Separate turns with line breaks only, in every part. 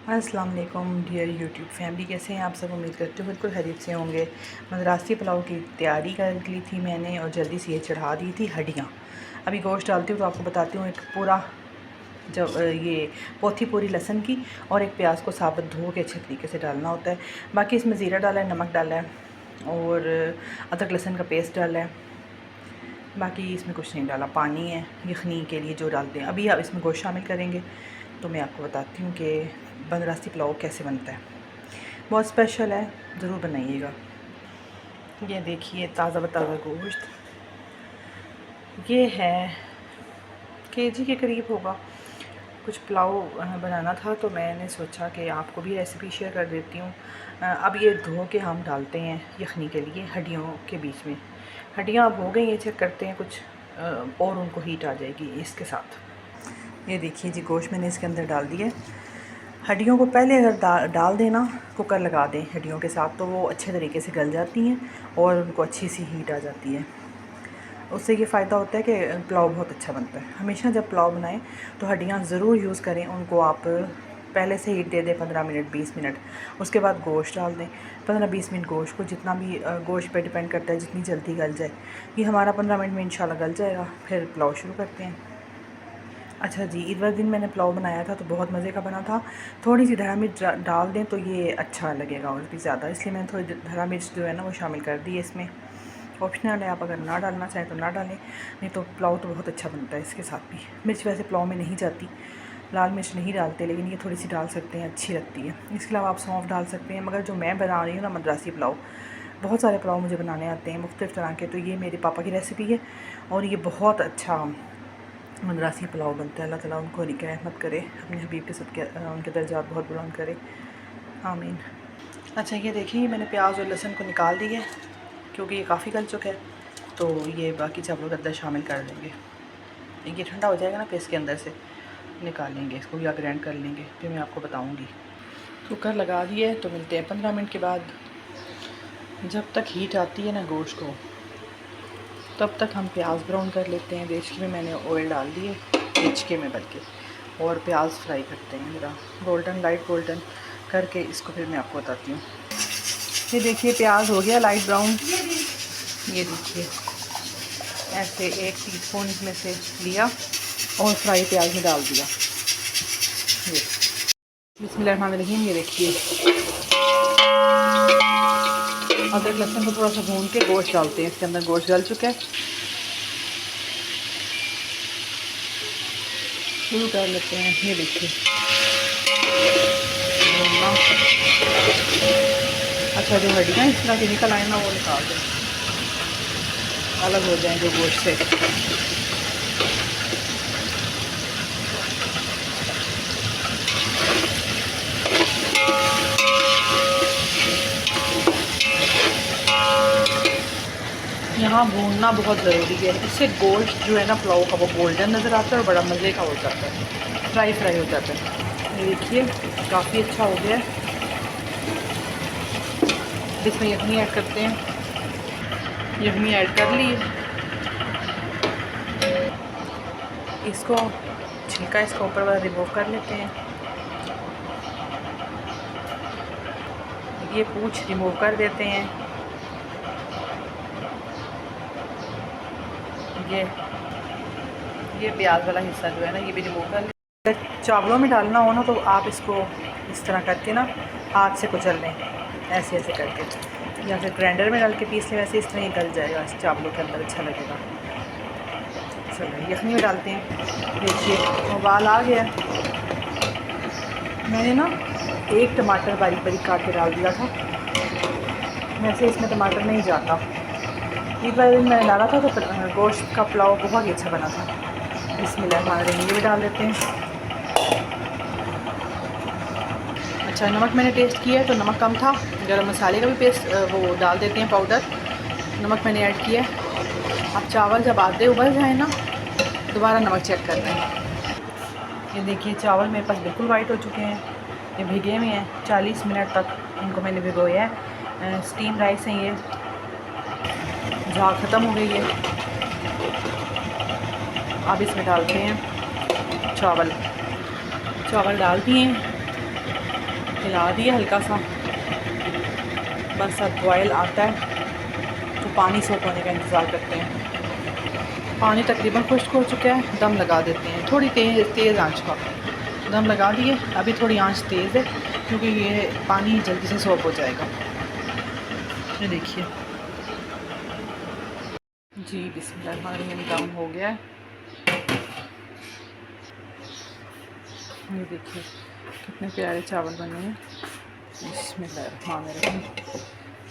अस्सलाम वालेकुम dear YouTube family, कैसे हैं आप सब। उम्मीद करते हो बिल्कुल खैरियत से होंगे। मद्रासी पुलाव की तैयारी कर ली थी मैंने और जल्दी से ये चढ़ा दी थी हड्डियाँ। अभी गोश्त डालती हूँ तो आपको बताती हूँ। एक पूरा जब ये पोथी पूरी लहसुन की और एक प्याज को साबुत धो के अच्छे तरीके से डालना होता है। बाकी इसमें ज़ीरा डाला है, नमक डाला है और अदरक लहसुन का पेस्ट डाला है। बाकी इसमें कुछ नहीं डाला, पानी है यखनी के लिए जो डालते हैं। अभी आप इसमें गोश्त शामिल करेंगे तो मैं आपको बताती हूँ कि बंदरासी पुलाव कैसे बनता है। बहुत स्पेशल है, ज़रूर बनाइएगा। ये देखिए ताज़ा ताज़ा गोश्त, ये है केजी के करीब होगा। कुछ पुलाव बनाना था तो मैंने सोचा कि आपको भी रेसिपी शेयर कर देती हूँ। अब ये धो के हम डालते हैं यखनी के लिए हड्डियों के बीच में। हड्डियाँ अब हो गई हैं, चेक करते हैं कुछ और उनको हीट आ जाएगी इसके साथ। ये देखिए जी, गोश्त मैंने इसके अंदर डाल दिया। हड्डियों को पहले अगर डाल देना, कुकर लगा दें हड्डियों के साथ, तो वो अच्छे तरीके से गल जाती हैं और उनको अच्छी सी हीट आ जाती है। उससे ये फ़ायदा होता है कि पुलाव बहुत अच्छा बनता है। हमेशा जब पुलाव बनाएं तो हड्डियाँ ज़रूर यूज़ करें। उनको आप पहले से हीट दे दें 15 मिनट 20 मिनट, उसके बाद गोश्त डाल दें। 15-20 मिनट गोश्त को, जितना भी गोश्त पे डिपेंड करता है जितनी जल्दी गल जाए। ये हमारा 15 मिनट में इंशाल्लाह गल जाएगा। फिर पुलाव शुरू करते हैं। अच्छा जी, ईद वाले दिन मैंने पुलाव बनाया था तो बहुत मज़े का बना था। थोड़ी सी हरा मिर्च डाल दें तो ये अच्छा लगेगा और भी ज़्यादा, इसलिए मैंने थोड़ी हरा मिर्च जो है ना वो शामिल कर दी है इसमें। ऑप्शनल है, आप अगर ना डालना चाहें तो ना डालें, नहीं तो पुलाव तो बहुत अच्छा बनता है इसके साथ भी। मिर्च वैसे पुलाव में नहीं जाती, लाल मिर्च नहीं डालते, लेकिन ये थोड़ी सी डाल सकते हैं, अच्छी लगती है। इसके अलावा आप सौंफ डाल सकते हैं। मगर जो मैं बना रही हूँ ना मद्रासी पुलाव, बहुत सारे पुलाव मुझे बनाने आते हैं मुख्तलिफ़ तरह के, तो ये मेरे पापा की रेसिपी है और ये बहुत अच्छा मद्रासी पुलाव बनता है। अल्लाह ताला उनको रिक रहमत करे, अपने हबीब के सदके उनके दर्जात बहुत बुलंद करे, आमीन। अच्छा ये देखिए, मैंने प्याज और लहसुन को निकाल दिया क्योंकि ये काफ़ी गल चुका है। तो ये बाकी चावलों के अंदर शामिल कर देंगे। ये ठंडा हो जाएगा ना, फिर इसके अंदर से निकालेंगे इसको या ग्राइंड कर लेंगे, फिर मैं आपको बताऊँगी। कुकर लगा दिए तो मिलते हैं 15 मिनट के बाद। जब तक हीट आती है ना गोश्त को, तब तक हम प्याज ब्राउन कर लेते हैं। देचकी में मैंने ऑयल डाल दिए, देचकी में बल्कि, और प्याज फ्राई करते हैं ज़रा गोल्डन, लाइट गोल्डन करके। इसको फिर मैं आपको बताती हूँ। ये देखिए प्याज हो गया लाइट ब्राउन। ये देखिए ऐसे 1 टीस्पून इसमें से लिया और फ्राई प्याज में डाल दिया। ये बिस्मिल्लाहिर्रहमानिर्रहीम। ये देखिए अदरक लहसुन को थोड़ा सा भून के गोश्त डालते हैं इसके अंदर। गोश्त गल चुका है, शुरू कर लेते हैं। ये देखिए अच्छा, जो हड्डियाँ इस तरह की निकल आए ना वो निकाल दें, अलग हो जाएंगे गोश्त से। यहाँ भूनना बहुत ज़रूरी है, इससे गोश्त जो है ना पुलाव का वो गोल्डन नज़र आता है और बड़ा मज़े का हो जाता है, फ्राई हो जाता है। ये देखिए काफ़ी अच्छा हो गया है। इसमें यखनी ऐड करते हैं। यखनी ऐड कर ली, इसको छिलका इसका ऊपर वाला रिमूव कर लेते हैं। ये पूंछ रिमूव कर देते हैं। ये प्याज वाला हिस्सा जो है ना ये भी रिमूव कर लेते। चावलों में डालना हो ना तो आप इसको इस तरह करके ना हाथ से कुचल लें, ऐसे ऐसे करके, या फिर ग्राइंडर में डाल के पीस लें। वैसे इस तरह ही गल जाएगा, इस चावलों के अंदर अच्छा लगेगा। चलो यखनी में डालते हैं। देखिए उबाल आ गया। मैंने ना 1 टमाटर बारीक बारीक काट के डाल दिया था, वैसे इसमें टमाटर नहीं जाता। ईद वाले दिन मैंने डाला था तो गोश्त का पुलाव बहुत ही अच्छा बना था। बिस्मिल्लाहिर्रहमानिर्रहीम। ये भी डाल देते हैं। अच्छा नमक मैंने टेस्ट किया है तो नमक कम था। गरम मसाले का भी पेस्ट वो डाल देते हैं पाउडर, नमक मैंने ऐड किया है। अब चावल जब आधे उबल जाए ना, दोबारा नमक चेक करना है। ये देखिए चावल मेरे पास बिल्कुल वाइट हो चुके हैं, ये भिगे हुए हैं। 40 मिनट तक इनको मैंने भिगोया है। स्टीम राइस है ये, झाग ख़त्म हो गई है। अब इसमें डालते हैं चावल। चावल डाल दिए, हिला दिया हल्का सा, बस अब बॉयल आता है तो पानी सोख होने का इंतज़ार करते हैं। पानी तकरीबन खुश्क हो चुका है, दम लगा देते हैं। थोड़ी तेज़ आंच पर दम लगा दिए। अभी थोड़ी आंच तेज़ है क्योंकि ये पानी जल्दी से सोख हो जाएगा। ये देखिए जी, बिस्मिल्लाह दम हो गया है। ये देखिए कितने प्यारे चावल बने हैं। बिस्मिल्लाहिर्रहमानिर्रहीम,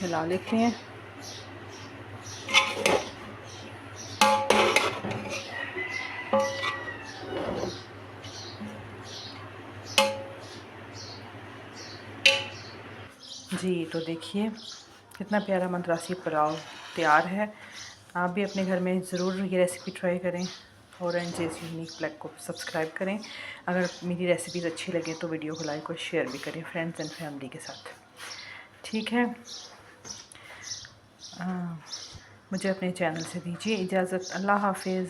हिला लेते हैं। जी तो देखिए कितना प्यारा मद्रासी पुलाव तैयार है। आप भी अपने घर में ज़रूर ये रेसिपी ट्राई करें और एनजेस यूनिक ब्लैक को सब्सक्राइब करें। अगर मेरी रेसिपीज़ अच्छी लगे तो वीडियो को लाइक और शेयर भी करें फ्रेंड्स एंड फैमिली के साथ। ठीक है, मुझे अपने चैनल से दीजिए इजाज़त। अल्लाह हाफिज़।